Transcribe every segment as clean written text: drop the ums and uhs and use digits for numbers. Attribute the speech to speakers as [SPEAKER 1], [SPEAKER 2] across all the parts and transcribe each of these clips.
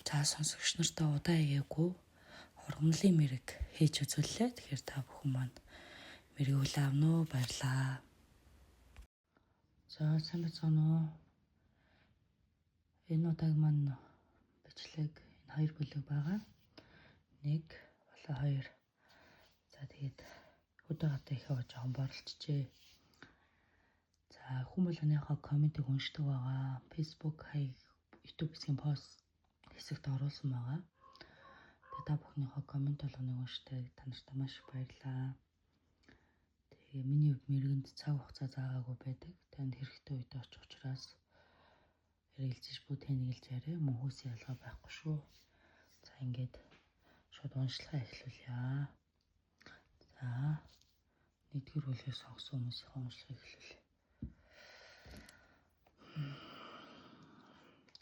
[SPEAKER 1] За сонсогч нартай удаа игээгүй ургамлын мэрэг хийж үзүүллээ. Тэгэхээр та бүхэн маань мэрэг хүлээн авна уу? Баярлаа. За сайн байна уу? Энэ удаагийн маань бичлэг энэ хоёр бүлэг байгаа. Нэг болоо хоёр. За тэгээд өдөөгатай их жоохон боролцжээ. За хүн болгоныхоо комментиг уншдаг байгаа. Facebook хаяг YouTube хэсгийн пост хэсэгт оруулсан байгаа. Тэгээд та бүхнийхөө коммент болгоныг уншдаг. Та нартай маш их баярлалаа. Тэгээ миний хувьд мэргэнд цаг хугацаа заагаагүй байдаг. Танд хэрэгтэй үед очих учраас эргэлзэж бүх тэнэгэлж арай мөн хүүсийн ялгаа байхгүй шүү. За ингээд шууд уншлагаа эхлүүлье. За нэгдүгээр бүлгийг сонгосон хүмүүсийн уншлагыг эхлүүлье.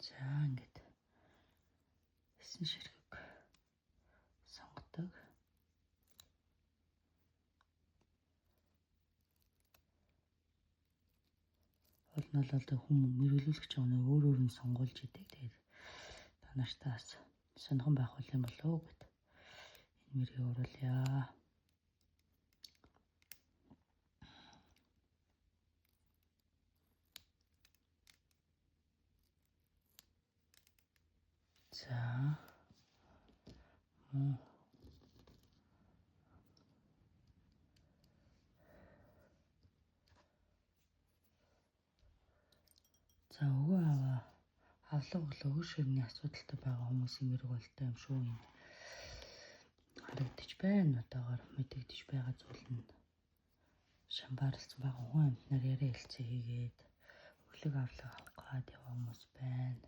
[SPEAKER 1] За ингээд эсэн ширхэг сонгодог. Бол хүмүүс мэрэгүүлэгч өнөө өөр нь сонгуулж идэг. Тэгээд та нартай бас сонирхон байх юм болов уу гэд энэ мэргийг оруулъя. За За өвөө аваа авлага өгөө ширний асуудалтай байгаа хүмүүсийн мэрэг болтой юм шүү. Энэ харагдаж байна. Одоогоор мэдэгдэж байгаа зүйл нь шамбаарлцсан байгаа хүн амтнаар яриа хэлцээ хийгээд өглөг авлага авах гад яваа хүмүүс байна.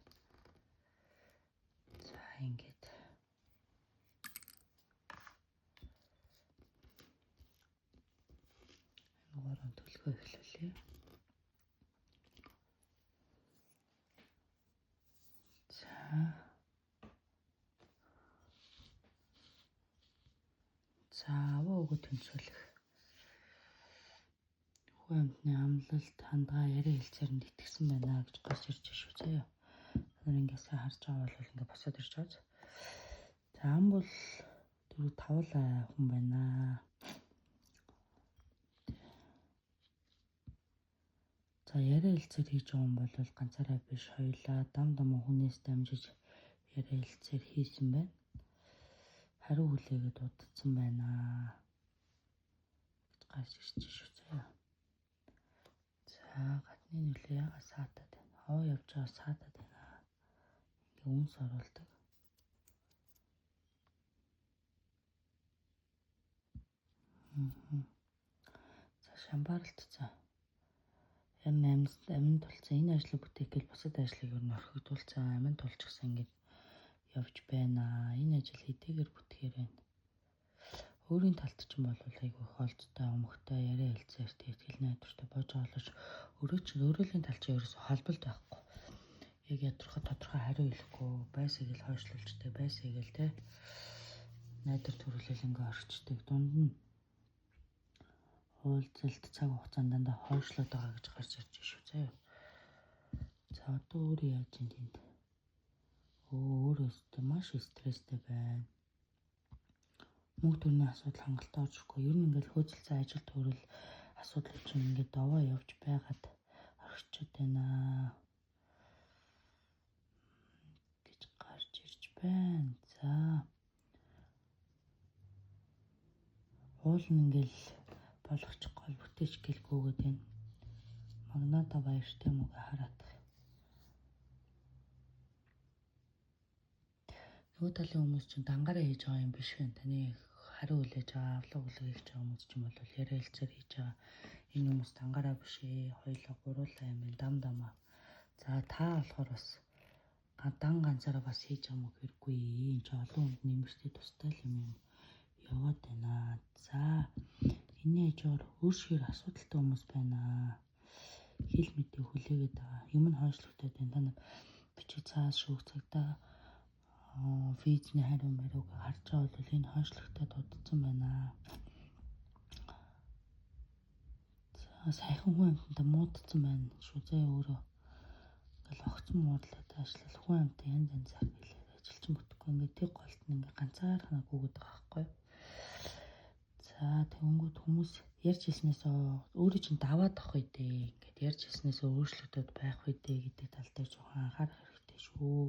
[SPEAKER 1] За ингээд нуурын төлгөө эхлүүлье. За аваагаа тэмцүүлэх. Хүн амтны амлалт хандгаа яриа хэлцээрэнд итгэсэн байна гэж гос ирж шүү заяа. Нар ингээд сайн харж байгаа бол ингээд босоод ирж байгаа. За ам бол 4-5 хүн байна. За яриа хэлцээр хийж байгаа юм бол ганцаараа биш хоёулаа дам хүнээс дамжиж яриа хэлцээр хийсэн байна. Хариу хүлээгээд удацсан байна гэж гарч ирж шүү заяа. За гадны нөлөө яга саатаад байна. Хоо явж байгаа саатаад байна. Ингээ үнс оруулдаг. За шамбаарлт за. Аминд тулцсан энэ ажлыг бүтээгээл бусад ажлыг юу орхигдуулсан аминд тулчихсан ингээд явж байна. Энэ ажил хэдийгээр бүтгээр байна. Өөрийн талд ч юм бол айгүй холцтой өмгтэй яриа хэлцээр тэгэл найдвартай бож олж өөрөөлийн талд ч ерөөсө холболт байхгүй. Яг тодорхой хариу хэлэхгүй байсаг л хойшлуулжтэй байсаг л те найдвар төрүүлэл ингээ орчдөг. Дунд нь уулзалт цаг хугацаанд дандаа хойшлоод байгаа гэж гарч ирж шүү заяа. За одоо өөрөө яаж юм тэнд? Өөрөөсөө маш стресстэй байна. Мөнгө төрний асуудал хангалттай орчихгүй. Ер нь ингээл хөөцөлцөө ажил төрөл асуудал чинь ингээд довоо явж байгаад орчод байна гэж гарч ирж байна. За уул нь ингээл болгочих гол бүтээч гэлгүйгээд байна. Магната баяртай мөг хараад. Нөгөө талын хүмүүс чинь дангаараа хийж байгаа юм биш вэ? Таны хариу хүлээж байгаа авлага хүлээх хийж байгаа хүмүүс ч юм бол яриа хэлцээр хийж байгаа. Энэ хүмүүс дангаараа биш ээ. Хоёулаа гуруулаа юм байна дамаа. За та болохоор бас ганцаараа бас хийж байгаа мөг хэрэггүй. Энд ч олон хүнд нэмэртэй тустай л юм яваад байна. За энэ хажуугаар өөршгөр асуудалтай хүмүүс байна. Хэл мэдээ хүлээгээд байгаа. Юм нь хойшлогдоод байна. Та нар бичиг цаас шүүх цагтаа визний хариу мэрэг харж байгаа бол энэ хойшлогдоод удацсан байна. За сайхан хүн амттай муудсан байна шүү заяа өөрөө. Ингээл огцон муурлаад ажиллал хүн амттай янз янз хэлээд ажилчин Тэгэхгүй ингээд тэг голт нь ингээд ганцаархнаа гүгээд байгаа байхгүй. За тэгэнгүүт хүмүүс ярьж хэлснээс өөрөө чинь даваад авах үедээ ингээд ярьж хэлснээс өөрчлөлтөд байх үедээ гэдэг тал дээр жоохон анхаарах хэрэгтэй шүү.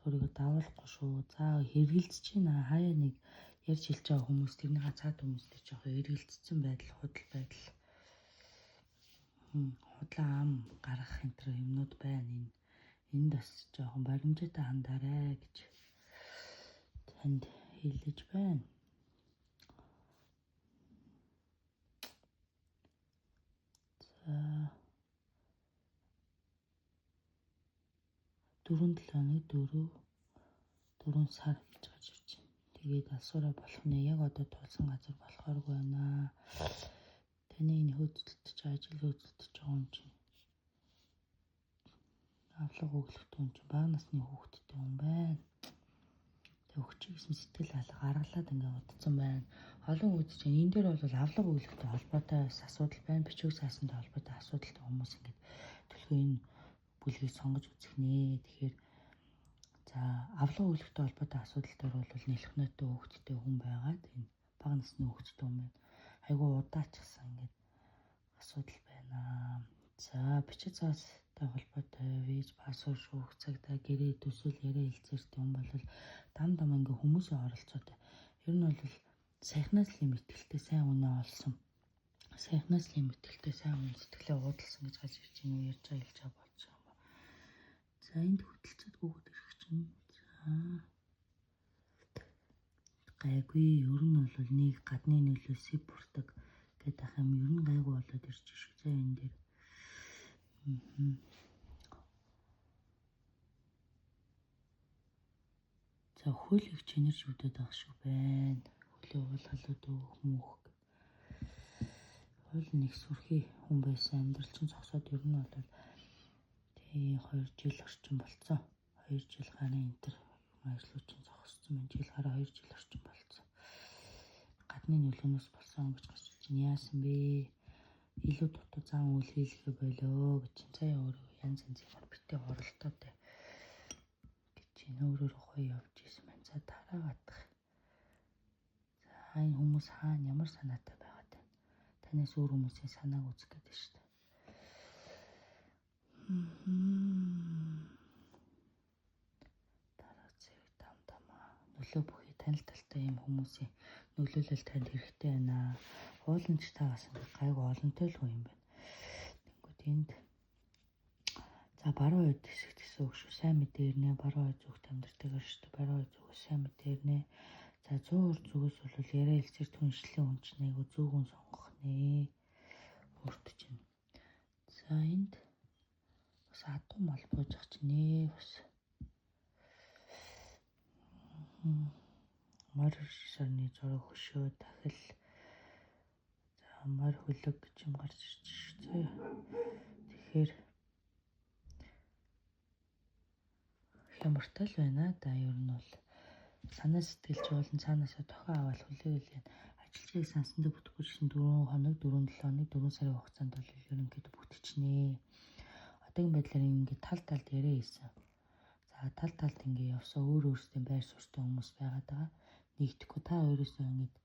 [SPEAKER 1] Өөрийгөө давуулахгүй шүү. За хэргэлзэж байна. Хаяа нэг ярьж хэлж байгаа хүмүүс тэрний цаад хүмүүстэй жоохон эргэлзсэн байдал, худал байдал. Худлаа ам гаргах энэ юмнууд байна. Энд бас жоохон баримжаатай хандаарай гэж танд хэлж байна. За 4 сар гэж гарч ирж байна. Тэгээд асуураа болох нэ яг одоо тулсан газар болохооргүй байна. Таны энэ хөдөлтөж ажил хөдөлтөж байгаа юм чинь авлага өглөхтэй юм чинь бага насны хүүхэдтэй юм байна. Тэг өгчих гэсэн сэтгэл гаргалаад ингээд удацсан байна. Олон үед чинь энэ дээр бол авлага өглөхтэй холбоотой асуудал байна. Бичиг саасантай холбоотой асуудалтай хүмүүс ингээд төлхөө энэ бүлгийг сонгож үзэх нэ. Тэгэхээр за авлага өглөхтэй холбоотой асуудал дээр бол нэлэх нөттэй хүүхэдтэй хүн байгаад энэ бага насны хүүхэдтэй хүн байна. Айгуу удаачсан ингээд асуудал байна. За бичиг саастай холбоотой виз пассворд шүүх цагтаа гэрээ төсөөл яриа хэлцээртэй хүн бол дам ингээ хүмүүсийн оролцоотой. Ер нь бол сайхнаас л юм итгэлтэй сайн үнэ олсон. Сайхнаас л юм итгэлтэй сайн үнэ сэтгэлээ уудалсан гэж гарч ирж байна уу ярьж байгаа хэлж байгаа болж байгаа юм ба. За энд хөдөлцөд гүгд ирэх чинь. За гайгүй ер нь бол нэг гадны нөлөө сэв бүртэг гэдэг ах юм ер нь гайгүй болоод ирж шүү. За энэ дээр за хөлийг чинэрч үдээд байгаа шүү байна. Хөлөө бол халууд өөх мөх. Хөл нэг сүрхий хүн байсан амьдрал чинь зогсоод ер нь бол тий 2 жил орчим болцсон. 2 жил гарын энтер ажлууд чинь зогссон байна. Жил гараа 2 жил орчим болцсон. Гадны нөлөөнөөс болсон гэж гарч ирж байна. Яасан бэ? Илүү дутуу зам үйл хийлгээ болоо гэж цаа өөрөө янз ямар битээ оролдоотой гэж өөрөөр гоё явж исэн байна. За дараагаадах. За энэ хүмүүс хаана ямар санаатай байгаад байна? Танаас өөр хүмүүсийн санааг үзэх гэдэг шүү дээ. Дараа зэрэг тамаа нөлөө бүхий танил талтай юм хүмүүсийн нөлөөлөл танд хэрэгтэй байна. Ууланч таагаас гайгүй олонтой л хүн юм байна. Тэнгүүд энд за баруун ойд хэсэгт гэсэн үг шүү. Сайн мэдэрнэ. Баруун ойд зүгт амьдэртэйгээр шүү дээ. Баруун ойд зүгээс сайн мэдэрнэ. За 100% зүгээс бол яриа хэлцээр түншлэн үнчнэ. Айгу зүүгэн сонгох нэ. Өөртөж байна. За энд бас адуу мал бууж ах чинь нэ бас. Мар сарны зураг хөшөө дахил мар хөлөг гэж юм гарч ирж шүү. Тэгэхээр хямартай л байна да. Ер нь бол санаа сэтгэлж болон цаанаасаа тохио аваад хүлээгээл ажилчийг сансандаа бүтэхгүй гэсэн 4 хоног 4-7 хоног 4 сарын хугацаанд бол ерөнхийдөө бүтчихнэ. Одоогийн байдлаар ингээд талд яриа хийсэн. За талд ингээд явсаа өөрөөсөө байр суурьтай хүмүүс байгаад байгаа. Нэгдэхгүй та өөрөөсөө ингээд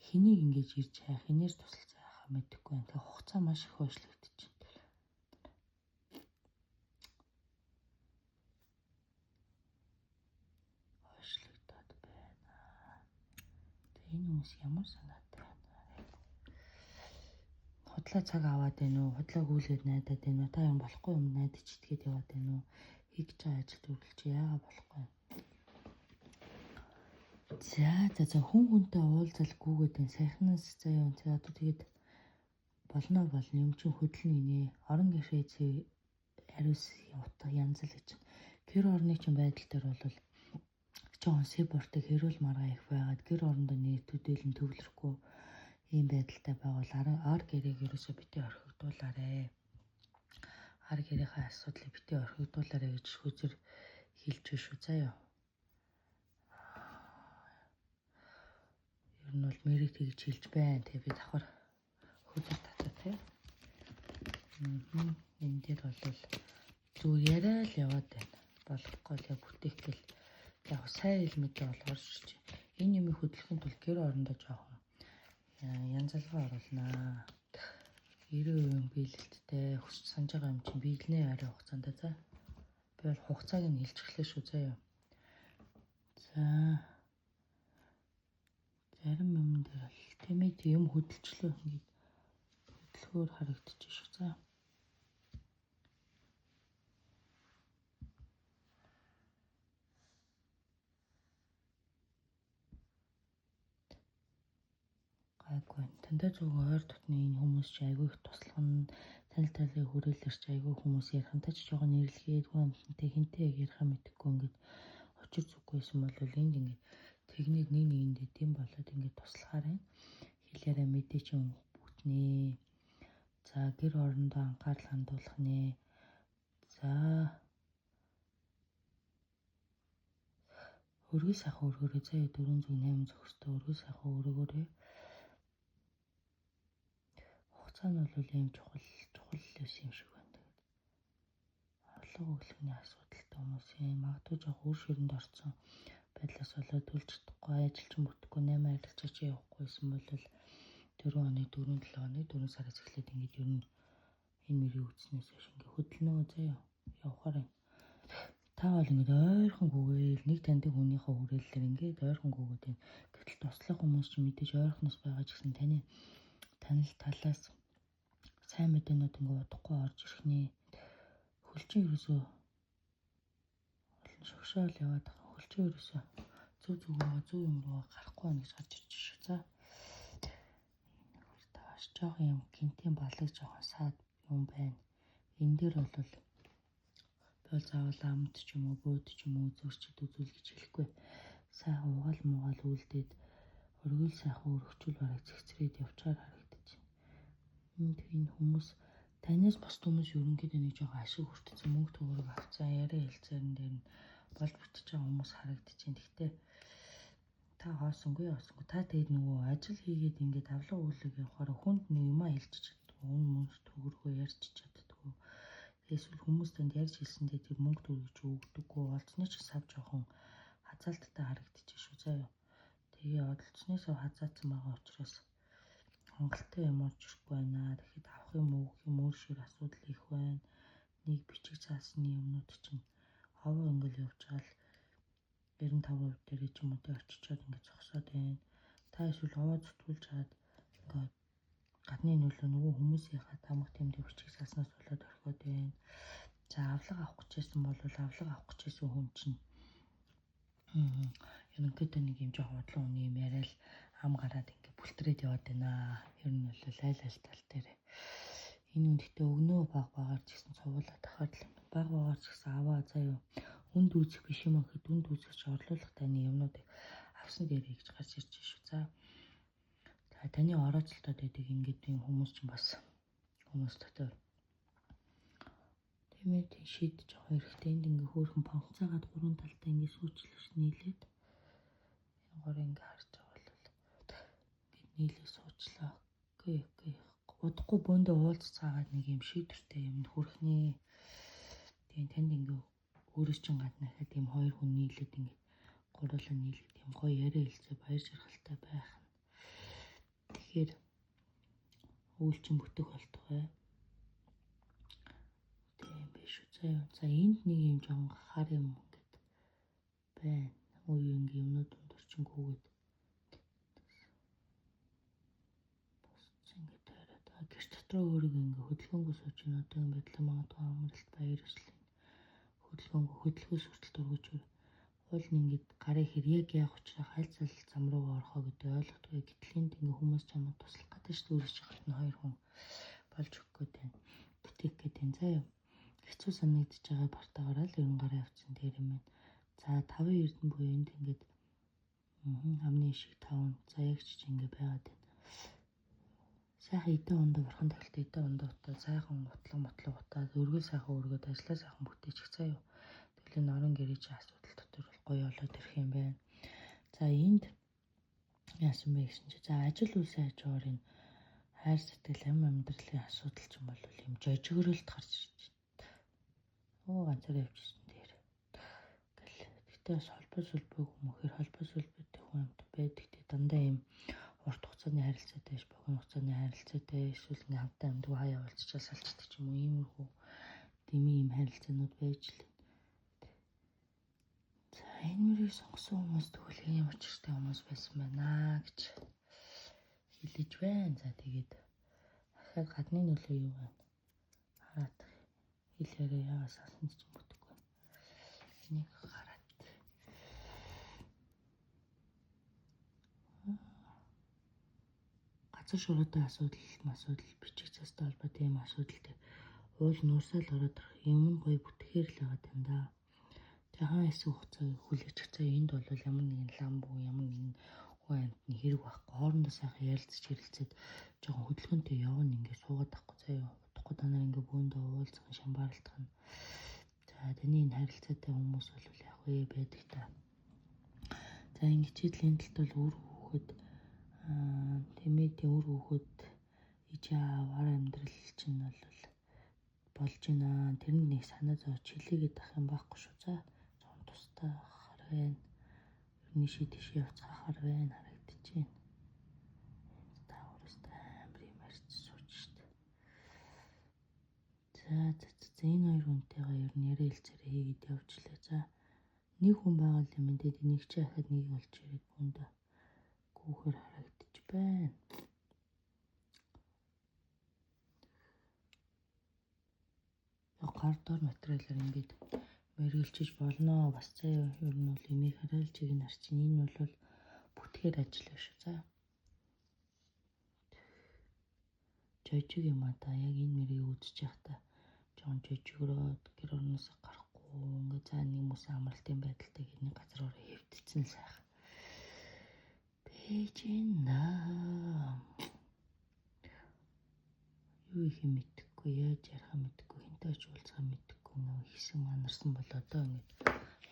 [SPEAKER 1] хэнийг ингэж ирж хайх, хинээс тусалцаа хайхаа мэдэхгүй байна. Тэгэхээр хугацаа маш их хойшлогдож байна. Хойшлогдоод байна. Тэгээ энэ хүмүүс ямар санаатай байна? Худлаа цаг аваад байна уу? Худлаа гүйлгээд найдаад байна уу? Та юм болохгүй юм найдаж итгээд яваад байна уу? Хийж байгаа ажилд үргэлж яагаад болохгүй юм? За хүн хүнтэй уулзал гүгээд байна. Сайхнаас заяа үнтэй одоо тэгээд болно юм чинь хөдлөн инээ. Орон гишээ ариус утга янз л гэж. Гэр орны чинь байдал дээр бол жоохон сэбортыг хэрүүл маргаа их байгаад гэр орондоо нэг төдийлөн төвлөрөхгүй ийм байдалтай байгуул ар гэрээг ерөөсөө битээ орхигдуулаарэ. Ар гэрийнхээ асуудлыг битээ орхигдуулаарэ гэж хүзэр хэлж шүү заяа. Ер нь бол мэрэг тэгж хэлж байна. Тэгээ би давхар хүзэр татаа тий. Энэ дээр бол зүгээр яриа л яваад байна. Болохгүй л бүтээгэл яг сайн хэлмэдээ болохоор шилж. Энэ юм хөдөлгөхийн тулд гэр орондоо жоохон янзалгаа оруулнаа. 90% биелэлттэй хүсч санаж байгаа юм чинь биелнэ арай хугацаанд за. Би бол хугацааг нь хэлж эхлэв шүү заяа. За. Зарим юм дээр бол тэмээд юм хөдөлчлөө ингээд хөдөлгөөр харагдчих шүү. За. Гайгүй. Тантай зүг ойр дотны энэ хүмүүс чи айгүй их туслахна. Танил талын хүрээлэрч айгүй хүмүүс ярихантай ч жоохон нэрлэгээд хүн амтантай хинтэй ярих юм мэдэхгүй ингээд очир зүггүйсэн бол энд ингээд техник нэг нэгэндээ тийм болоод ингээд туслахаар байна. Хэлээрээ мэдээ чи бүтнээ. За гэр орондоо анхаарал хандуулах нэ. За өргөө сайхан өргөөрэй заяа 408 зөвхөстэй өргөө сайхан өргөөрэй. Хугацаа нь бол ийм чухал лээс юм шиг байна. Орлого өглөөний асуудалтай хүмүүсийн магадгүй жоох үр ширэнд орсон байдлаас болоод төлж чадахгүй ажилчин бүтэхгүй 8 арилжаач явахгүйсэн бол 4 оны 4-7 оны 4 сараас эхлээд ингээд ер нь энэ мөрийг үтснээс хойш ингээд хөдөлнө заяа явахаар байна. Та бол ингээд ойрхон гүгээл нэг таньдаг хүнийхээ хүрээлэлээр ингээд ойрхон гүгээд байна. Гэтэл туслах хүмүүс ч мэдээж ойрхоноос байгаа ч гэсэн танил талаас сайн мэдээнүүд ингээд удахгүй орж ирэх нэ. Хөлчин ерөөсөө олон шогшоол яваад байгаа. Хөлчин ерөөсөө зөв юм руу гарахгүй байна гэж гарч ирж шүү. За. Энэ тааш жоох юм гинтийн балаг жоохон саад юм байна. Энэ дээр бол заавал амт ч юм уу бөөд ч юм уу зөрчид үзүүл гэж хэлэхгүй. Сайхан угаал муугаал үлдээд өргөл сайхан өргөчүүл бараг цэгцрээд явчаар харагдаж байна. Энэ хүмүүс танаас бос хүмүүс ерөнхийдөө нэг жоохон ашиг хүртсэн мөнгө төгрөг авцсан яриа хэлцээрэн дээр нь болж бүтэж байгаа хүмүүс харагдаж байна. Гэхдээ та хоосонгүй та тэгээд нөгөө ажил хийгээд ингээд авлага өгүүлэг явахаар хүнд нэг юм хэлж чаддгүй мөнгө төгрөгөө ярьж чаддгүй. Эсвэл хүмүүс танд ярьж хэлсэндээ тэр мөнгө төгрөг өгдөггүй олцны ч сав жоохон хазаалттай харагдаж шүү заяа. Тэгээ олцноос хазаацсан байгаа учраас хангалттай юм орж ирэхгүй байна. Тэгэхэд авах юм өгөх юм өөр шиг асуудал их байна. Нэг бичиг цаасны юмнууд чинь ховоо ингээл явжгаал 95% дээр ч юм уу тэ очичоод ингээд зогсоод байна. Та эсвэл ховоо зүтгүүлж хаад ингээд гадны нөлөө нөгөө хүмүүсийнхаа тамга тэмдэг бичиг цааснаас болоод орхиод байна. За авлага авах гэжсэн бол авлага авах гэжсэн хүн чинь ерөнхийдөө нэг юм жоохон удлан үний юм яриад ам гараад ингээд бүлтрээд яваад байна. Ер нь бол аль тал дээр энэ үндэхтэй өгнөө багаар ч гэсэн цувуулаад тахаар л багаар ч гэсэн аваа заяа. Үнд үзэх биш юм гэхэд үнд үзэж орлуулах таны юмнуудыг авсан дээрээ гэж гарч ирж шүү. За таны орооцолтод байдаг ингээд юм хүмүүс ч бас хүмүүс дотор тиймээ шийдэж байгаа хэрэгтэй. Энд ингээ хөөрхөн панцаагаад 3 талтай ингээ сүүчлэж нийлээд энэ гор ингээ харж байгаа бол ингээ нийлээ суучлаа. Окей. Удахгүй бөөндөө уулз цаагаад нэг юм шийдвэртэй юм хүрхнээ. Тэгээ танд ингээ өөрөөс чинь гадна хаа тийм хоёр хүн нийлээд ингээ гурлаа нийлээд юм гоё яриа хэлцээ баяр жаргалтай байх нь. Тэгэхээр үйлчин бүтэх болтугай. Тийм биш үү. За энд нэг юм жоон хар юм ингээд байна. Үеийн юмнууд өндөрчөнгөөгээд босч ингээд тойроод байгаа. Гэр дотроо өөрийгөө ингээд хөдөлгөөнгөө сууж ин одоо юм байдлаа магадгүй амралт баяр ёслол хөдөлгөөс хүртэл дургуйч уул нь ингээд гарыг хэрэг яах учраа хайлцал зам руу орохоо гэдэг ойлгохгүй. Гэтэл энд ингээд хүмүүс чамд туслах гэдэг шүү дээ. Өөрөж хахад нь хоёр хүн болж өгөх гээд байна. Бүтээх гээд байна. Заяа. Хэцүү санагдаж байгаа бартаагаараа л 90 гараа явцсан дээр юм байна. За 5 эрдэн буюу энд ингээд амны шиг 5 заягч ингээд байгаад байна. Сайхан эдэн ондоо бурхан тахилт эдэн ондоо утаа сайхан мотлог утаад өргөл сайхан өргөд ажиллаа сайхан бүтээчих заяа. Тэгэл энэ орон гэрээ чи асуудал дотор бол гоё болоод ирэх юм байна. За энд яасан бэ гэсэн чи за ажил үйл сайжгаар энэ хайр сэтгэл амьдралын асуудал ч юм бол юм жожигөрөлт гарч ирж байна. Ганцаараа явчихсан дээр. Гэл Гэхдээ бас холбоо сүлбэг хүмүүхээр холбоо сүлбэтэй хүн амт байдаг те дандаа юм урт хугацааны харилцаатай биш, богино хугацааны харилцаатай эсвэл ингээм хамтаа амьдгүй хаяа уулзчаал салцдаг ч юм уу иймэрхүү дэмий юм харилцаанууд байж л. За энэ мөрийг сонгосон хүмүүс тэгвэл ийм учиртай хүмүүс байсан байна гэж хэлэж байна. За тэгээд дахиад гадны нөлөө юу вэ? Хараад хэл яриа яагаас алсан ч юм бодоггүй. Энийг хараад газар шороотой асуудал бичиг цастай холбоотой юм асуудалтай уул нуурсаал ороод юм нь гоё бүтгэхээр л байгаа юм да. Яхан хэсэг хугацааг хүлээж цаа энд бол ямар нэгэн лам буу ямар нэгэн хүн амьтны хэрэг байхгүй хоорондоо сайхан ярилцаж хэрэлцээд жоохон хөдөлгөөнтэй явна ингээд суугаад тахгүй заяа удахгүй данаар ингээд бүүндээ уулзах шамбаарлах нь. За таны энэ харилцаатай хүмүүс бол яг үе байдаг та. За ингээд чийдлийн талд бол үр хүүхэд тэмээдийн үр хүүхэд иж аваар амьдрал чинь бол болж байна. Тэр нэг санаа зовж хэлээгээд ах юм байхгүй шүү. За тустай хар байна. Ерний шийдэж явцгаахаар байна харагдаж байна. Та өөрөөсөө амар юм ярьж сууж штэ. За энэ хоёр хүнтэйгээ ер нь яриа хэлцээрээ хийгээд явжлаа. За нэг хүн байгаа юм мэдээд энийг чи хахад нэг болж ирээд бүндэ гүүхээр харагдаж байна. Гардоор материалаар ингээд мэргэлчиж болно бас заяа ер нь бол имийг хараалчиг нар чинь энэ бол бүтгэхээр ажиллаа шүү. За жижиг юм аа да яг энэ мэрийг үзэж явахдаа жоон жижигроод гэр орноос гарахгүй ингээд за нэг хүмүүс амралтын байдалтай гэрний газар ороо хэвтцэн сайхан бэж энэ юу их юм мэдэхгүй яаж ярих юм мэдэхгүй хинтээ ч уулзах юм мэдэхгүй нөө хийсэн манарсан бол одоо ингээд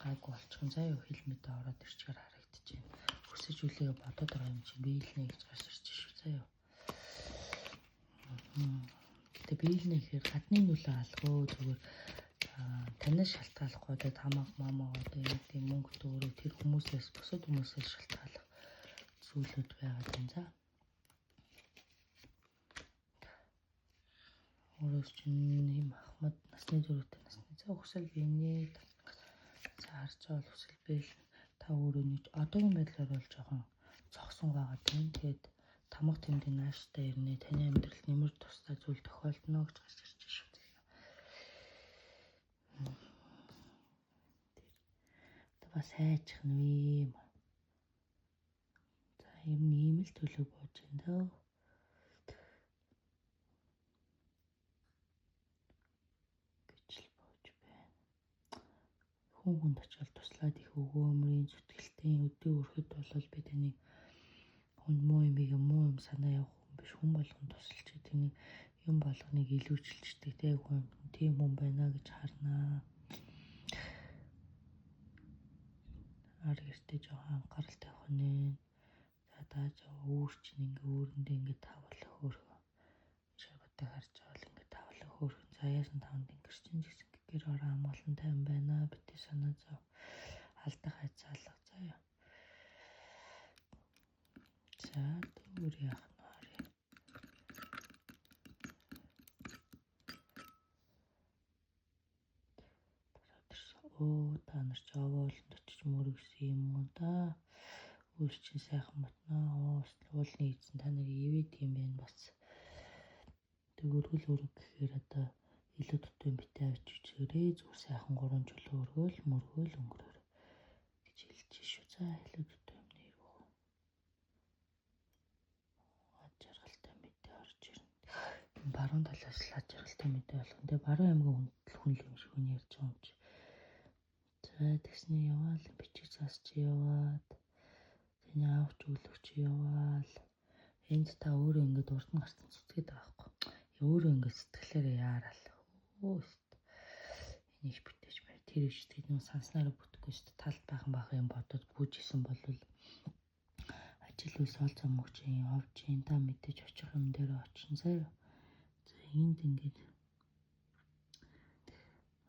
[SPEAKER 1] гайгүй болчихсон. Заяа хэл мэдээ ороод ирчихээр харагдаж байна. Өсөж үлээ бодоод байгаа юм чинь биелнэ гэж гарч ирж шүү заяа. Гэтэ биелнэ гэхээр гадны нөлөө алгаа зүгээр танаас шалтгаалахгүй одоо тамаг мамаа одоо юм мөнгө төгрөг тэр хүмүүсээс бусад хүмүүсээс шалтгаалах зүйлүүд байгаа юм. За өөрөөс чинь юм ахмад насны зөрүүтэй насны за өсөл бийнэ. За харж байгаа өсөл бэл та өөрөө нэг одоогийн байдлаар бол жоохон цогсон байгаа тийм. Тэгээд тамга тэмдэг нааштай ирнэ. Таны амьдралд нэмэр тустай зүйл тохиолдно гэж гарч ирж шүү. Бас хайчих нь юм. За ер нь ийм л төлөв бууж байна дөө. Хүн очил туслаад их өгөөмрийн зүтгэлтийн өдөө өрхөд болол би таны хүн муу юм санаа явах хүн биш хүн болгон тусалж таны юм болгоныг илүүчилждэг те хүн тийм хүн байна гэж харнаа. Ар гэртээ жоохон анхаарал тавих нэ. За дааж өөр чинь ингээ өөрөндөө ингээ тавлах хөөрхөн шаргуудыг харж байгаа л ингээ тавлах хөөрхөн заяасан тавнд ингээ чинь гэсэн гэр ороо амгалан тайван байна. Битээ санаа зов алдах хайцаалга заяа. За өөр яах нь арай. Та нар ч овоолонд очиж мөрөгсөн юм уу да. Өөр чинь сайхан батнаа. Уулын эзэн та нарыг ивэд юм байна бас. Тэгвэл өрөг гэхээр одоо илүү дутуу битээ авч үзээрэй. Зүгээр сайхан 3 жилийн өргөөл мөргөөл өнгөрөөр гэж хэлж шүү. За илүү дутуу юм нэр боо. Жаргалтай мэдээ орж ирнэ. Баруун талаас л жаргалтай мэдээ болох. Тэгээ баруун аймгийн хүн л юм шиг хүн ярьж байгаа юм чи. За тэгснээ яваал бичиг цаасч яваад таны авч өглөвч яваал энд та өөрөө ингээд урд нь гарсан зүтгээд байгаа байхгүй. Өөрөө ингээд сэтгэлээр яарал. Энийг бүтээж байна. Тэр их тэгээд нэг санснараа бүтэхгүй шүү дээ. Талд баахан юм бодоод гүйжсэн бол ажил үс ол зам өгч юм овч юм та мэдээж очих юм дээр очин заяа. За энд ингээд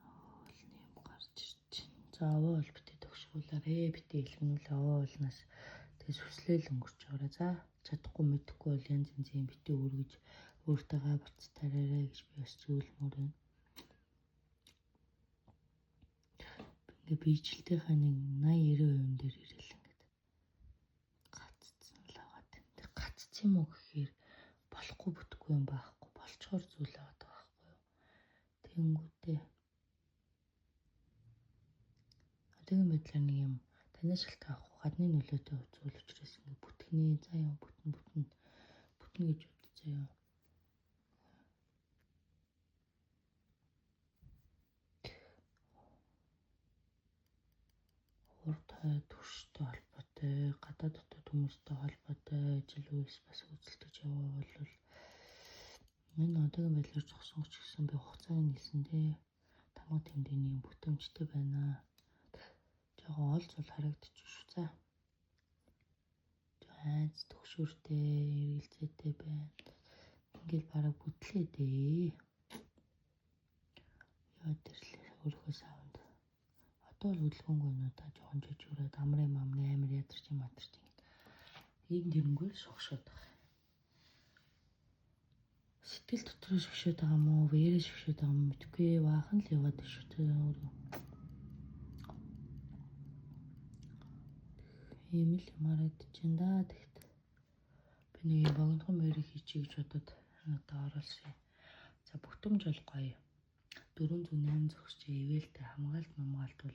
[SPEAKER 1] оолны юм гарч ирж байна. За овоо бол бүтээд өгш. боловсруулаарэ. Битээ илгэнүүлээ оолнаас. Тэгээ сүслээл өнгөрч байгаарай. За чадахгүй мэдэхгүй бол янз янзын битээ өргөж өөртөөгөө буц тараарай гэж би бас зөвлөмөр байна. Ингээ биежилтийнхаа нэг 80-90% дээр ирэл ингээд гаццсан л байгаа тийм. Гацц юм уу гэхээр болохгүй бүтгүй юм байхгүй. Болчхоор зүйл байгаа байхгүй юу. Тэнгүүтээ одоогийн байдлаар нэг юм танаас шалтгаан авахгүй гадны нөлөөтэй зүйл учраас ингээ бүтгэний заа юм бүтэн гэж бодцоо. Уртай төрштэй холбоотой, гадаад дотоод хүмүүстэй холбоотой ажил үйлс бас үзэлдэж яваа бол энэ одоогийн байдлаар зогсон ч гэсэн би хугацааг нь хэлсэндээ тамга тэмдэгний бүтэмжтэй байна. Жогоо олз бол харагдчих шүү. За. Айц төгшөртэй, эргэлзээтэй байна. Ингээл бараг бүтлээ дээ. Яа тэрлээ өөрхөө савнд. Одоо л хөдөлгөөнгүй нөө та жоохон жижигрээд амрын амар ядарч юм. Ийм тэрнгүүл шогшоод байгаа. Сэтгэл дотроо шогшоод байгаа мó, вэрээ шогшоод байгаа мó мэдгүй баахан л яваад шүү дээ өөрөө. Ийм л марагдчихээн да тэгт. Би нэг богинохон мэрийг хийчих гэж бодоод одоо оруулсан. За бүтэмж бол гоё. 408 зогсож ивэлтэй хамгаалт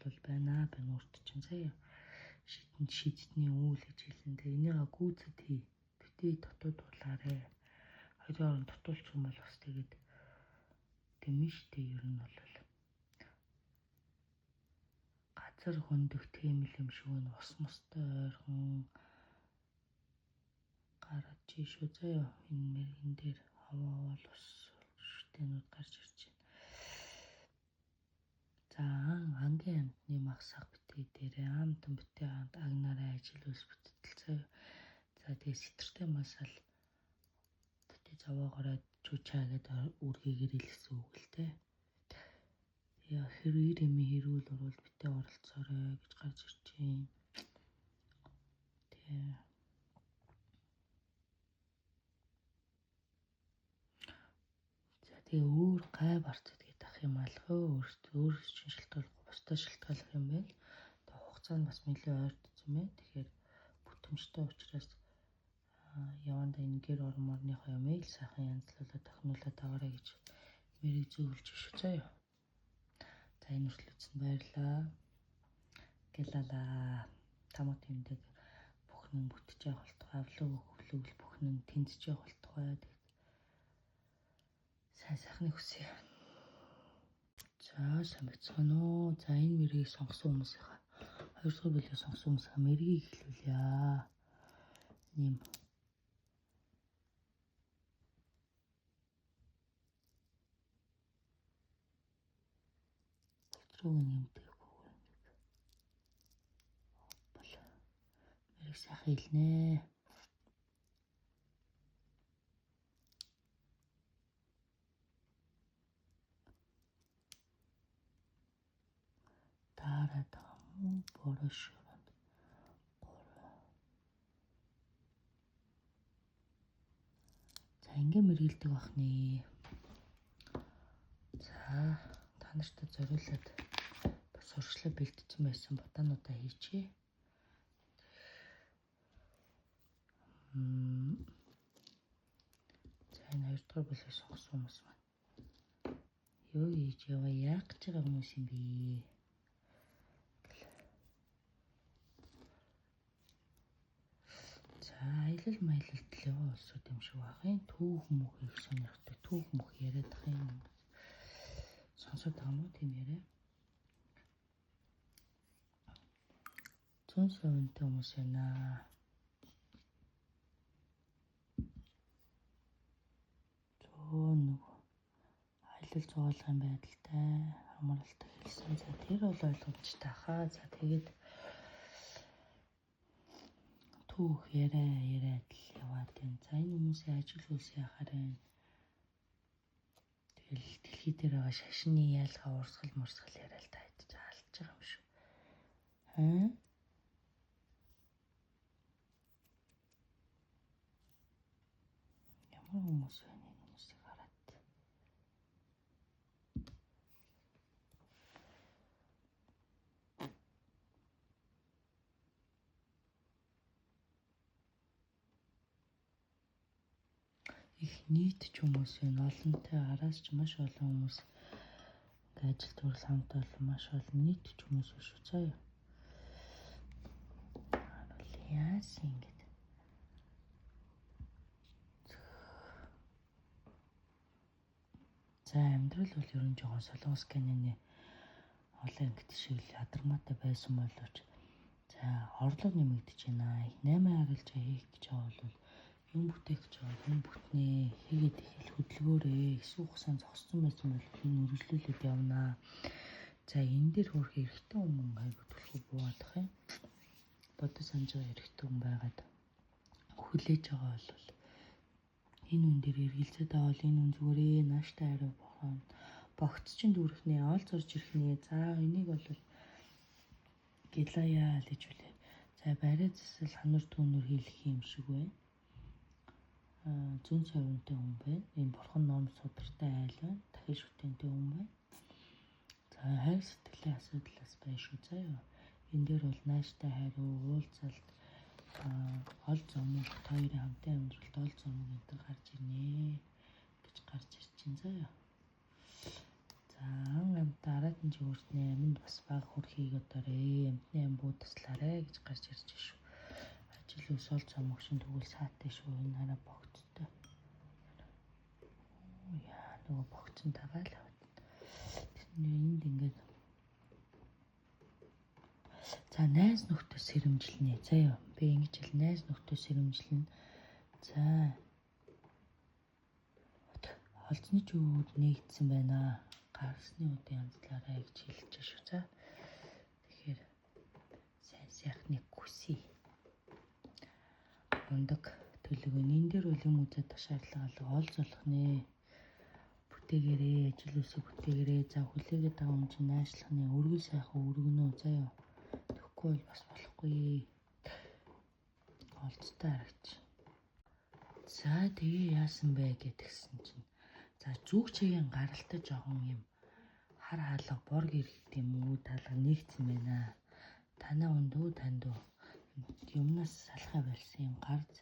[SPEAKER 1] бол байна урд чинь заяа. Шидний үйл гэж хэлсэн. Тэгээ энийгээ гүйцэд хий. Битээ дотоод дуулаарэ. Хоёрын оронд дутуулчих юм бол бас тэгээд дэмэн штэ ер нь бол газар хөндөх тийм юм шиг нь ус мостой ойрхон гараад чи шүү заяа. Энэ дээр хаваа бол ус шүтэнүүд гарч ирж байна. За ангийн амтны магсах битээ дээрээ амтан битээ агнаараа ажил үйлс бүтэлцээ. За тэгээ сэтэртэй масал битээ заваагаараа чуучаагээд үргээгээр л гэсэн үг л дээ. Тэгээ хэрвээ хэрүүл орвол битээ оролцоорой гэж гарч ирж байна. Тэгээ за тэгээ өөр гай барт гэдэг ах юм алхаа өөр чинь шалтгаалахгүй бусдаа шалтгаалах юм байна. Тэгээ хугацаа нь бас нэлээд ойртсон байна. Тэгэхээр бүтэмжтэй учраас яванда энэгээр орморныхоо мэйл сайхан янзлуулаад тохинулаад аваарай гэж мэрийг зөвлөж шүү заяа. За энэ хүртэл үзсэн баярлаа. Гэлалаа. Тамга тэмдэг бүхэн бүтэж явах болтугай, авлог бүхэн тэнцэж явах болтугай. Сайхныг хүсье. За сайн байцгаана уу. За энэ мэрийг сонгосон хүмүүсийнхаа 2 дугаар бүлгийг сонгосон хүмүүсийнхаа мэрийг эхлүүлье. Нэм болтрууг нэмтэйгүй бол мэрийг сайхан хэлнэ. Дараад борошуранд 3. За ингээ мэргэлдэг бахны. За та нартай зориулаад бас сурчлаа бэлтжсэн байсан ботануудаа хийчихье. За энэ 2 дугаар бүлгийг сонгосон хүмүүс маань юу хийж яваа яах гэж байгаа хүмүүс юм бэ? За аялал маялалд л яваа улсууд юм шиг байна. Түүх мөх их сонирхдаг. Түүх мөх яриад ах юм. Сонсоод байгаа мó тийм яриа. 100% хүмүүс байна. Нэг аялал зугаалгын байдалтай хамгаалалт хэлсэн. За тэр бол ойлгомжтой хаа. За тэгээд түүх яриад л яваад байна. За энэ хүмүүсийн ажил үйлсээ хараа. Тэгэл дэлхий дээр байгаа шашны ялгаа урсгал яриад та идэж алж байгаа юм шүү. Ямар хүмүүс байна энэ хүмүүсийг хараад. Их нийт ч хүмүүс байна. Олонтой араас ч маш олон хүмүүс ажил төрөл хамт олон маш олон нийт ч хүмүүс шүү заяа. Яасан ингэ. За амьдрал бол ер нь жоохон солонгос киноны олон ингэ шиг л ядармаатай байсан боловч за орлого нэмэгдэж байна. 8 харилж хийх гэж байгаа бол юм бүтээх гэж байгаа хүн бүтнээ хийгээд их хөдөлгөөрөө эсвэл хугацаанд зогссон байсан бол энэ үргэлжлүүлээд явнаа. За энэ дээр хөрөх эрэгтэй хүмүүс айгуу төлхөө буугаадах юм. Бодож санаж байгаа эрэгтэй хүн байгаад хүлээж байгаа бол энэ үн дээр эргэлзээд байгаа бол энэ үн зүгээрээ нааштай арай бохоо. Богц чин дүүрхнээ олж орж ирэхнээ. За энийг бол гэлаяа л гэж үлээ. За барай засал ханар түүнөр хийх юм шиг байна. Зүүн совинтой хүн байна. Энэ бурхан ном судартай айл байна. Дахин шүтэнтэй хүн байна. За хайр сэтгэлийн асуудлаас байна шүү заяа. Энэ дээр бол нааштай хариу уулзалт ол зомог хоёрын хамтын амьдралд ол зомог гэдэг гарч ирнэ гэж гарч ирж байна заяа. За амт дараад нь жигүүртний аминд бас баг хөрхийг одоорой амтны амбуу туслаарэ гэж гарч ирж шүү. Ажил ус ол зомог шин тэгвэл саатай шүү. Энэ хараа богцтой. Яа нөгөө богцон тагаал. Энд ингээд за найз нөхдөд сэрэмжилнэ. Заяа би ингэж хэл найз нөхдөд сэрэмжилнэ. За холцны чүүд нэгдсэн байна. Гарсны үдийн янзлаарай гэж хэлж шүү. За тэгэхээр сайн сайхныг хүсье. Ундаг төлөвөө энэ дээр бол юм үзээд шаардлага олж болох нэ. Бүтээгээрээ ажил үсэг бүтээгээрээ за хүлээгээд байгаа юм чинь наашлахны өргөл сайхан өргөнөө заяа. Тэгэхгүй бол бас болохгүй. Олцтой харагч. За тэгээ яасан бэ гэдгсэн чинь за зүг чигийн гаралтай жоохон юм хар хаалга бор гэрэлт юм уу талга нэгдсэн байна. Танаа өндөө танд юмнаас салхаа болсон юм гарц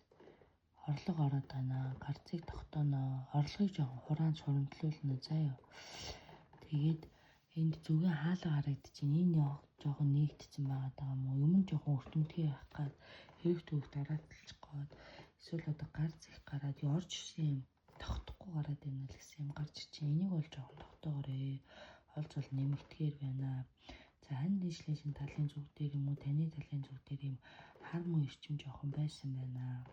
[SPEAKER 1] орлого ороод байна. Гарцыг тогтооно. Орлогыг жоохон хураан сурамтлуулна заяа. Тэгээд энд зүгийн хаалга харагдчихээн. Энэ жоохон нэгдсэн байгаа даа мó. Юм нь жоохон өртөмтгий явах гад хэрэг төвх дарааталчих гээд эсвэл одоо гарц их гараад орж ирсэн юм тогтохгүй гараад байна л гэсэн юм гарч ирчихэ. Энийг бол жоохон тогтоогоорой. Олж бол нэмэгдэхээр байна. За хань дэвшлийн шин талын зүг дээр юм уу таны талын зүг дээр юм хар муу эрчим жоохон байсан байна.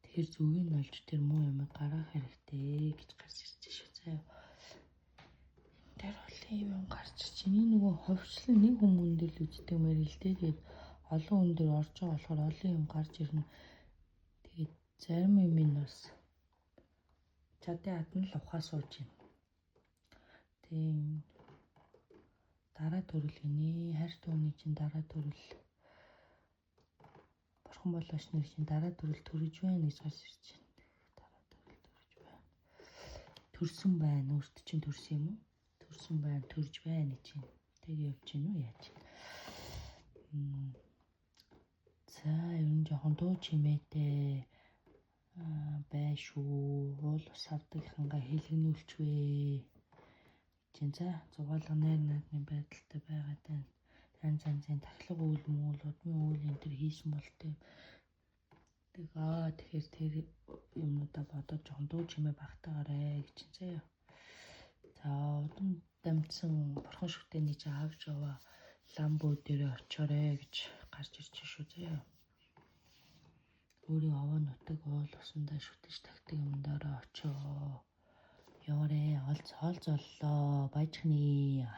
[SPEAKER 1] Тэгэхээр зүгийг нь олж тэр муу юм гаргах хэрэгтэй гэж гарч ирж шүү заяа. Энэ дээр бол юм гарч ирж байна. Нөгөө ховчлон нэг хүмүүн дээр л үздэг мэрэлтэй. Тэгээд олон хүн дээр орж байгаа болохоор олон юм гарч ирнэ. Тэгээд зарим юм нь бас чадын адна л ухаа сууж байна. Тийм дараа төрөл гинэ. Хайр түүний чинь дараа төрөл. Бурхан болооч нэр чинь дараа төрөл төрөж байна гэж гарч ирж байна. Дараа төрөл төрөж байна. Төрсөн байна. Өөрт чинь төрсөн юм уу? Төрсөн байна. Төрж байна гэж байна. Тэгээ явж гин үү яаж? За ер нь жоохон дуу чимээтэй бай шүү. Уул ус авдагийнхангаа хэлгэнүүлчихвээ. Чин за зугаалга найр наадмын байдалтай байгаад байна. Янз-янзын тахлаг үйл мөл удмын үйл энэ төр хийсэн болтой. Тэгэхээр тэр юмудаа бодоод жоохон дуу чимээ багтаагаарэ гэж заяа. За удам дамжсан бурхан шүтээний чи авч яваа ламбуу дээр очиорэ гэж гарч ирж шүү заяа. Өөрийн овоо нутаг уул усандаа шүтэж тагтдаг юм дээрээ очоо. Яваарэ олж оллоо баяжхны.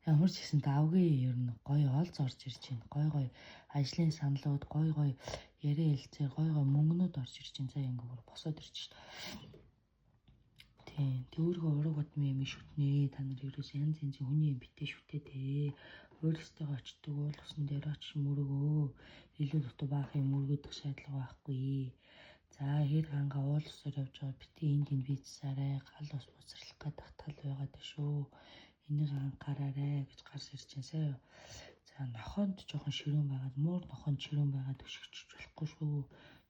[SPEAKER 1] Ямар ч гэсэн давгүй ер нь гоё олж орж ирж байна. Гой ажлын саналууд гой яриа хэлцээр гой мөнгнүүд орж ирж байна. За ингэ бүр босоод ирж шээ. Тийм. Өөрийгөө ураг бодмын юм шүтнээ. Та нар ерөөс янз янзын хүний юм битээ шүтээ. Өөрөөсөө очдөг уул усан дээр очиж мөрөгөө. Илүү дутуу баах юм мөргөдөх шаардлага байхгүй. За хэр ганга уул усаар явж байгаа битээ энд бийцсаарай. Гал ус буцралах гадах тал байгаад шүү. Энийг анхаараарай гэж гарч ирж байна сая. За нохоонд жоохон ширүүн байгаад муур нохоонд ширүүн байгаад өшгөж болохгүй шүү.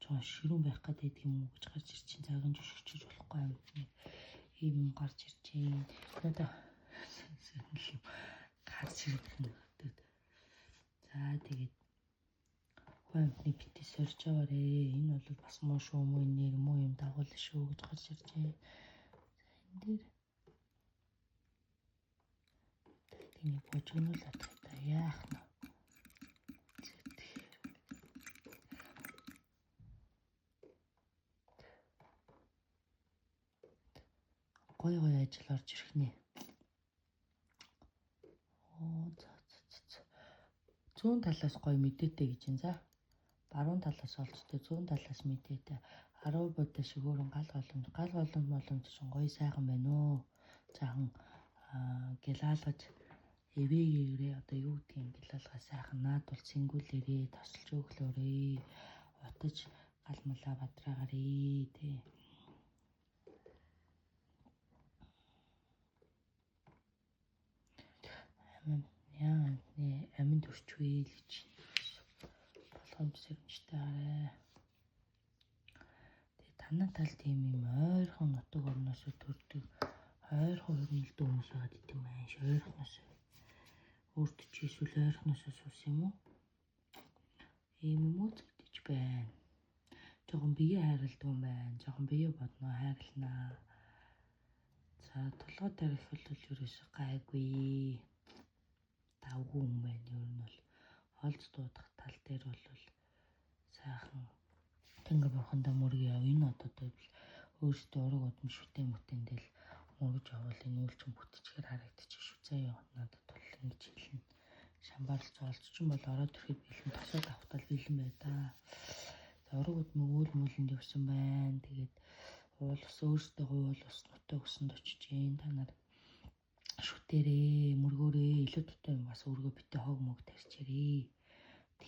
[SPEAKER 1] Жоохон ширүүн байх гэдэг юм уу гэж гарч ирж байна. Загинж өшгөж болохгүй юм. Ийм гарч ирж байна. Одоо гарч ирэх нь. За тэгээд хоймны битээ сорж аваарэ. Энэ бол бас муу шүү муу нэр муу юм дагуул шүү гэж гарч ирж байна. За энэ дээр тэний божигнуулаад та яах нь гой ажил орж ирэх нэ. Зүүн талаас гой мэдээтэй гэж юм. За баруун талаас олцтой зүүн талаас мэдээтэй 10 бодоо шигүүрэн гал голомж чинь гоё сайхан байна уу. Жаахан гялалгаж эвээгээрээ одоо юу гэдгийг гялалгаа сайхан наад бол сэнгүүлээрээ тосолж өглөөрэй. Утаж галмалаа бадраагарээ тий. Амин төрчвээ л гэж боломжтой арай. Тэгээ танаа тал тийм юм ойрхон нутаг орноос төрдөг ойрхон хөрмөлтөө хүмүүс байгаад идэв юм ааш ойрхоноос өөртөө ч эсвэл ойрхоноос суус юм уу? Ийм үзэгдэж байна. Жохон бие хайрладаг юм байна. Жохон бие бодноо хайрлнаа. За толгой тарих бол ерөөсөө гайгүй. Давгүй юм байна. Ер нь бол олж дуудах тал дээр бол сайхан Тэнгэр бурхандаа мөргөө энэ одоо өөртөө ураг удам шүтээ мүтэндэл мөргөж авал энэ үйлчин бүтчихээр харагдчих шүү заяа. Надад бол ингэж хэлнэ. Шамбарлж олж ч юм бол ороод ирэхэд бэлэн тосоод авахтал бэлэн бай та. За ураг удмыг үйл мөлөнд явсан байна. Тэгээд уул ус өөртөө уул ус нутаг усанд очиж гин та нар шүтээрээ мөргөөрөө илүү дутуу юм бас өргөө битээ хог мог тарьчээрээ.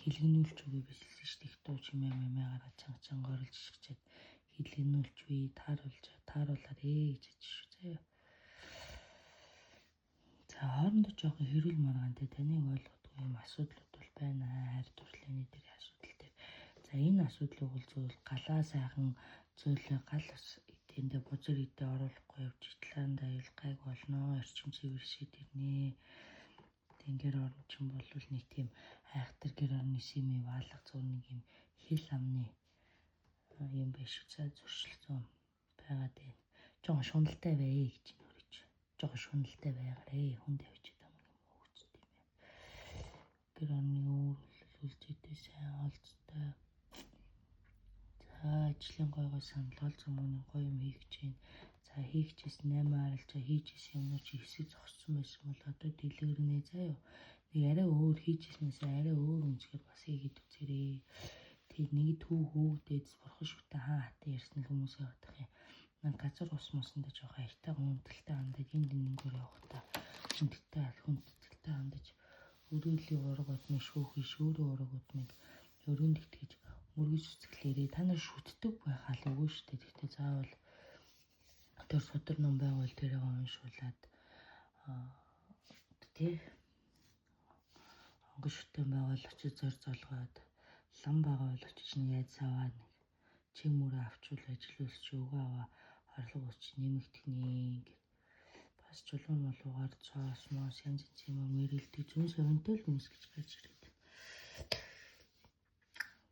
[SPEAKER 1] Хилгэнүүлж үгүй байсан шүү дээ. Дуу чимээ гараад чанга орлж шигчээд хилгэнүүлж үгүй тааруулаарэ гэж шүү заяа. За хоорондоо жоохон хэрүүл маргаантай таныг ойлгохгүй юм асуудлууд бол байна. Хайр дурлалын дээр асуудал дээр. За энэ асуудлыг бол зөвл галаа сайхан зөвлөө гал эдэндээ бузар идэ оруулахгүй явж итлаан даял гайг болно. Орчин цэвэршээд ирнэ. Тэнгэр оромчин бол нэг тийм айхтар гэр орны сими ваалга зур нэг юм хил амны юм биш үү зуршилсан байгаад байна. Жон шуналтай бай гэж нүрэж. Жон шуналтай байгаарэ хүн тавьчих юм хөөцт юм байна. Гэр орны үлжээтэй сайн олцтой. За ажлын гойгоо санал зумууны гоё юм хийгч байна. За хийгчээс 8 арилж хийжсэн юмнууд чи хэсэг зогссон байсан бол одоо дэлгэрнэ заяа. Нэг арай өөр хийжсэнээс арай өөр үнцгээр бас хийгээд үзээрэй. Тэгээд нэг хүүхдээд бурхан шүтээ хатаа ярьсан хүмүүс явах юм. Наа газар ус мосондоо жоохон аятаа хүндэлтэй хандаж энд нэнгөр явах та. Хүндэлтэй хандаж өрөөлийн ураг удмын шүүрийн ураг удмыг өрөөнд итгэж мөргөж үсгэлээрээ та нар шүтдэг байхаа л үгүй шүү дээ. Гэхдээ заавал тэр судар ном байгуул тэрийг уншуулад тий онгон шүтэн байгуул очиж зор золгоод лам байгаа бол очиж яаж саваа нэг чиг мөрөө авчвал ажиллуулж өгөө аваа орлого өч нэмэгдэхний гэд бас чулуун молуугаар цоос моос янз янз юм мэрэлдэг зүүн совинтой л хүмүүс гэж гарч ирээд.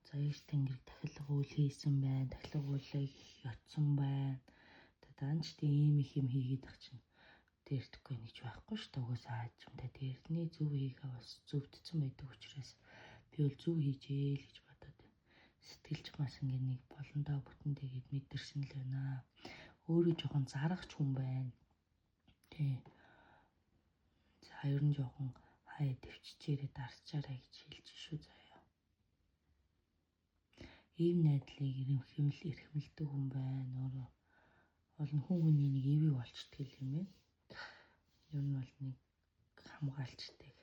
[SPEAKER 1] За их тэнгэр дахилга үйл хийсэн байна. Дахилга үүлийг ятсан байна. Данч тийм их юм хийгээд ах чинь дээрдэхгүй нэгж байхгүй шүү дээ. Угаасаа хаажмтай дээрний зөв хийгээ бас зөвдсөн байдаг учраас би бол зөв хийжээ л гэж бодоод байна. Сэтгэлж бас ингэ нэг болондоо бүтэнтэйгээд мэдэрсэн л байна. Өөрөө жоохон зарагч хүн байна. Тий. За ер нь жоохон хаяа төвччээрээ дарчаарай гэж хэлж шүү заяа. Ийм найдлыг эрхэмлдэг хүн байна. Өөрөө олон хүний нэг ивэг болчтгий юм байна. Ер нь бол нэг хамгаалчдаг.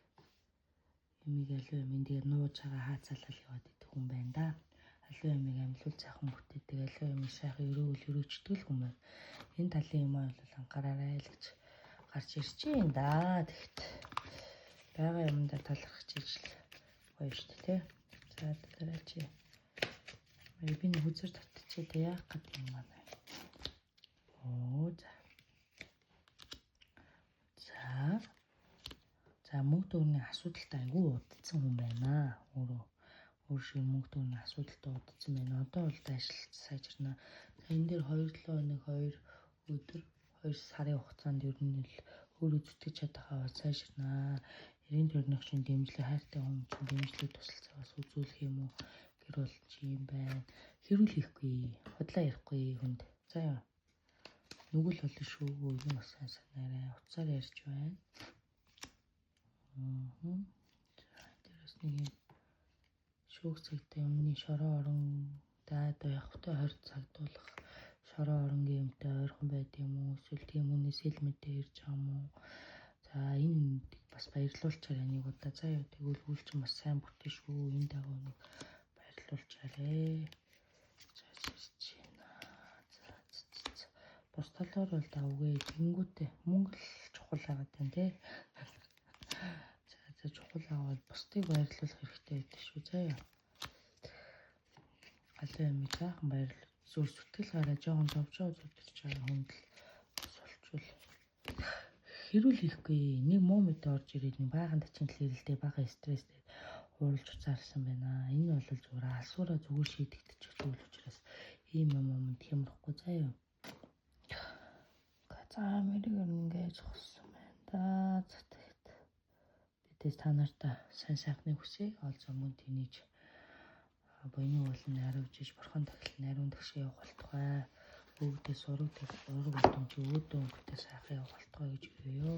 [SPEAKER 1] Ямиг аливаа юм дээр нууж байгаа хаацаалал яваад идэх хүн байна да. Аливаа ямиг амьлуул сайхан бүтээдэг, аливаа ямиг сайхан өрөөчдөг хүн байна. Энэ талын юм бол анхаараарай л гэж гарч ирж байна да. Тэгэхэд байгаа юмдаа талархаж ижил гоё шүү дээ. За дараа чи би нэг үзэр татчихээ тэ яах гэдэг юм байна. Оо за. За мөнгө төгрөгийн асуудалтай айгүй удалсан хүн байна. Өөр шиг мөнгө төгрөгийн асуудалтай удалсан байна. Одоо бол дайшилт сайжирна. Энэ дээр 2 өдөр 2 сарын хугацаанд ер нь л өөрөө зүтгэж чадахаа сайжирна. 90 төгрөгийн чинь дэмжлэг хайртай хүн чинь дэмжлэг тусалцаагаас үзүүлэх юм уу? Гэр бол чи юм байна. Хэрүүл хийхгүй, хотлоо ярихгүй хүнд. За яа. Нүгэл болно шүү. Юу бас санаарай. Уцаар ярьж байна. За дээрээс нэг юм шүүх цагтай өмнө шороо орон даад явахтай 20 цагдуулах шороо оронгийн юмтай ойрхон байд юм уу? Эсвэл тийм үнээс ил мэдээ ирж байгаа юм уу? За энэ бас баярлуулчаар энийг удаа заа юу тэгвэл үйлч бас сайн бүтэн шүү. Энэ дагуу нэг баярлуулчаарэ. За чирч байна. За. Бус талаар бол давгүй тэнгүүтээ мөнгө л чухал байгаа тань тий. За чухал аваад бусдыг баярлуулах хэрэгтэй байдаг шүү. За яа. Алей юм жаахан баярлал зүр зүтгэл гараа жоохон товчоо зүтэрч байгаа хүнд л бас олчвол хэрүүл хийхгүй нэг муу мэд орж ирээд нэг баахан тачин хэлэлтэй баахан стресстэй ууралж уцаарсан байна. Энэ бол зүгээр алсуураа зүгээр шийдэгдэж зүйл учраас ийм юм хямрахгүй заяа. За мэрэг ингээд зогссон байна да. Бидээс та нартай сайн сайхныг хүсье. Олзоо мөн тэнийж буйны болон наривжиж бурхан тахил нариун тагшаа явах болтугай. Өвгдээ сураг болон өөдөө өнгөтэй сайхан явах болтугай гэж өгөөё.